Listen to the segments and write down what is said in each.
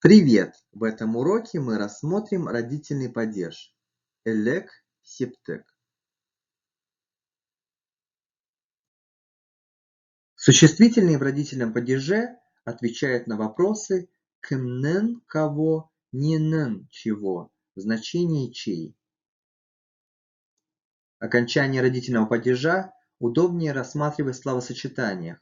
Привет! В этом уроке мы рассмотрим родительный падеж. Элек септек. Существительные в родительном падеже отвечают на вопросы кемнен кого, ненен чего, в значении чей. Окончание родительного падежа удобнее рассматривать в словосочетаниях.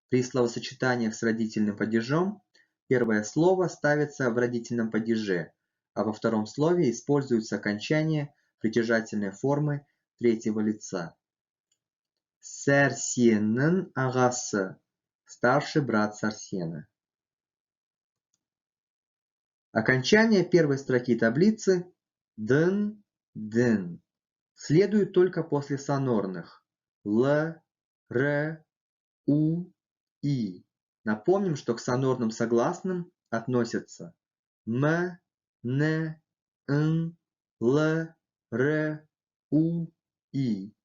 При словосочетаниях с родительным падежом первое слово ставится в родительном падеже, а во втором слове используется окончание притяжательной формы третьего лица. Сәрсеннің ағасы – старший брат Сарсена. Окончание первой строки таблицы «дын», «дын» следует только после сонорных «л», «р», «у», «и». Напомним, что к сонорным согласным относятся «м», «н», «н», «л», «р», «у», «и».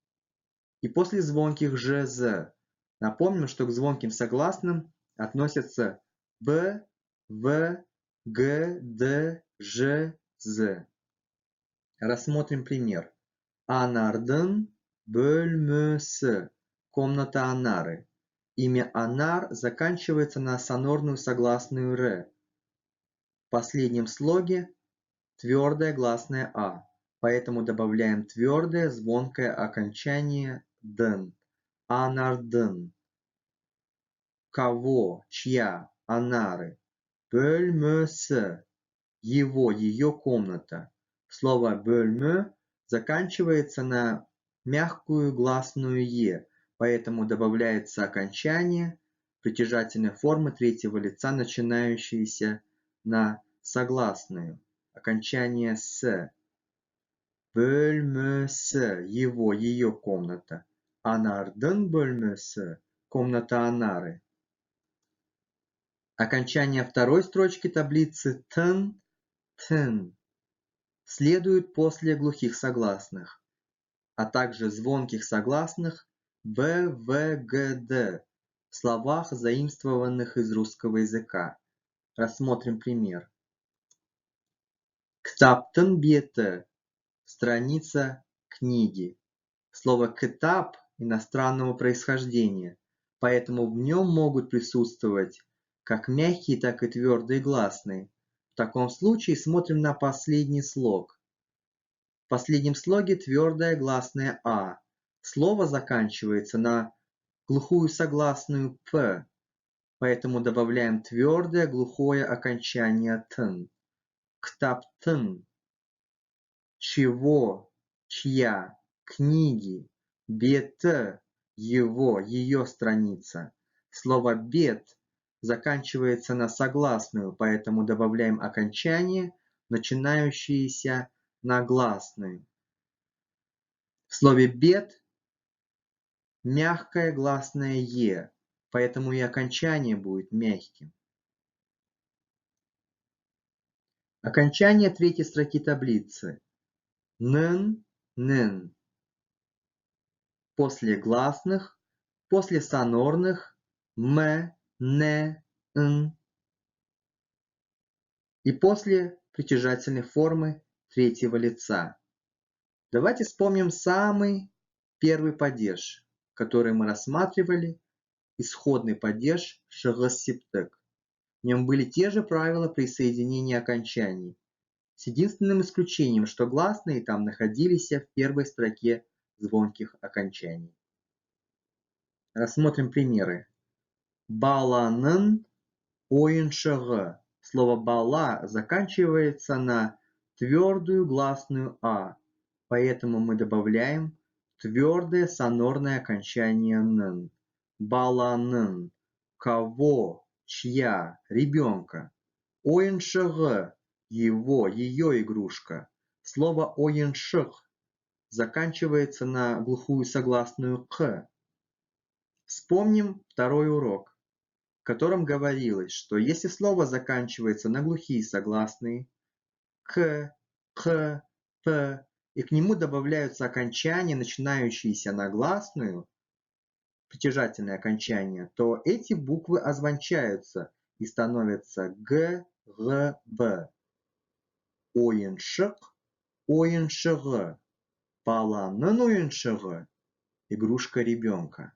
И после звонких «ж», «з». Напомним, что к звонким согласным относятся «б», «в», «г», «д», «ж», «з». Рассмотрим пример. Анардың бөлмесі. Комната Анары. Имя Анар заканчивается на сонорную согласную «р». В последнем слоге твердое гласное «а», поэтому добавляем твердое звонкое окончание «дын». Анардың. Кого, чья, Анары. Бөлмесі. Его, ее комната. Слово бөлмө заканчивается на мягкую гласную «е», поэтому добавляется окончание притяжательной формы третьего лица, начинающееся на согласную. Окончание «с». Бөлмесі. Его, ее комната. Анардың бөлмесі. Комната Анары. Окончание второй строчки таблицы «тын», «тын» следует после глухих согласных, а также звонких согласных «б», «в», «г», «д» в словах, заимствованных из русского языка. Рассмотрим пример. Кітаптың беті. Страница книги. Слово «кітап» иностранного происхождения, поэтому в нем могут присутствовать как мягкие, так и твердые гласные. В таком случае смотрим на последний слог. В последнем слоге твердое гласное «а». Слово заканчивается на глухую согласную «п», поэтому добавляем твердое глухое окончание «тын». Ктаптын. Чего, чья, книги, беті, его, ее страница. Слово бет заканчивается на согласную, поэтому добавляем окончание, начинающееся на гласную. В слове бет мягкое гласное «е», поэтому и окончание будет мягким. Окончание третьей строки таблицы. Нын, нын. После гласных, после сонорных м, н, н и после притяжательной формы третьего лица. Давайте вспомним самый первый падеж, который мы рассматривали, исходный падеж шығыс септік. В нем были те же правила присоединения окончаний, с единственным исключением, что гласные там находились в первой строке звонких окончаний. Рассмотрим примеры. Баланың ойыншығы. Слово «бала» заканчивается на твердую гласную «а», поэтому мы добавляем твердое сонорное окончание «н». Баланың. Кого, чья, ребенка. Ойыншығы. Его, ее игрушка. Слово ойыншық заканчивается на глухую согласную «к». Вспомним второй урок, в котором говорилось, что если слово заканчивается на глухие согласные «к», «х», «п», и к нему добавляются окончания, начинающиеся на гласную, притяжательные окончания, то эти буквы озвончаются и становятся «г», б. Ойыншық, ойыншығы. Баланың ойыншығы. Игрушка ребенка.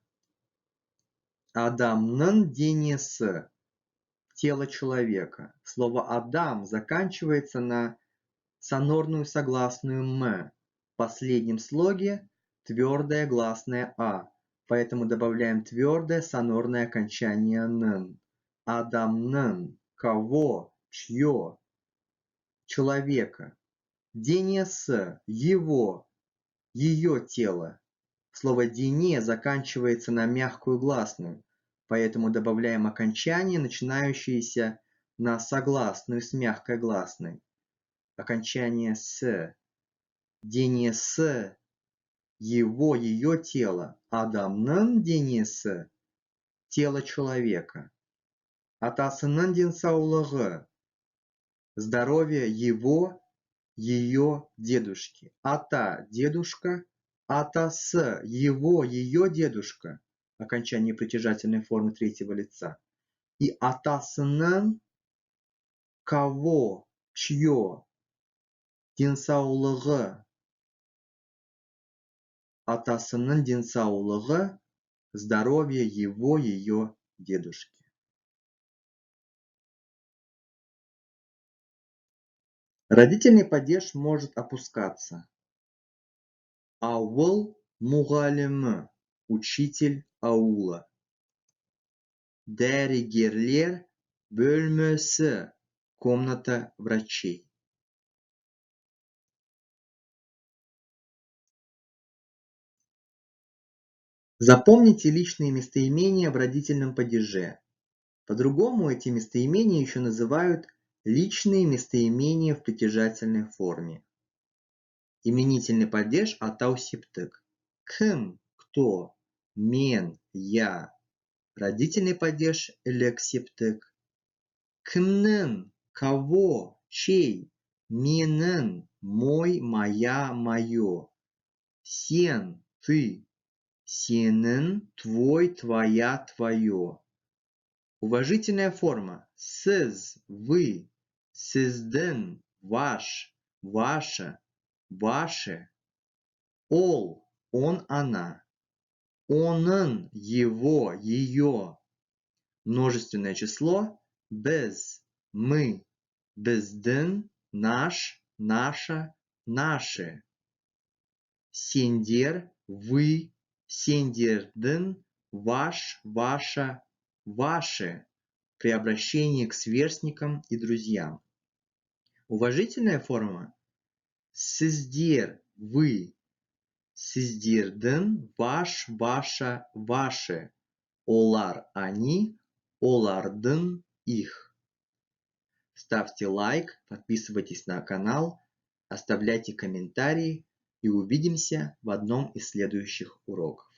Адамның денесі. Тело человека. Слово Адам заканчивается на сонорную согласную «м». В последнем слоге твердое гласное «а», поэтому добавляем твердое сонорное окончание «н». Адамның. Кого? Чье? Человека. Денесі. Его. Ее тело. Слово «дене» заканчивается на мягкую гласную, поэтому добавляем окончание, начинающееся на согласную с мягкой гласной. Окончание «с». Денесі. Его, ее тело. Адамның денесі. Тело человека. Атасының денсаулығы. Здоровье его, ее дедушки. Ата – дедушка. Атасы – его, ее дедушка. Окончание притяжательной формы третьего лица. И атасының кого, чье. Денсаулығы. Атасының денсаулығы. Здоровье его, ее дедушки. Родительный падеж может опускаться. Ауыл мұғалімі. Учитель аула. Дәрігерлер бөлмесі. Комната врачей. Запомните личные местоимения в родительном падеже. По-другому эти местоимения еще называют личные местоимения в притяжательной форме. Именительный падеж атау септик. Кім – кто? Мен – я. Родительный падеж элексептик. Кімнің – кого? Чей? Менің – мой, моя, мое. Сен – ты. Сенің – твой, твоя, твое. Уважительная форма. Сіз – вы. Сіздің – ваш, ваше, ваше. Ол – он, она. Оның – его, ее. Множественное число. Біз – мы. Біздің – наш, наша, наше. Сендер – вы. Сендердің – ваш, ваша, ваше. При обращении к сверстникам и друзьям. Уважительная форма. Сіздер – вы. Сіздердің – ваш, ваша, ваше. Олар – они. Олардың – их. Ставьте лайк, подписывайтесь на канал, оставляйте комментарии и увидимся в одном из следующих уроков.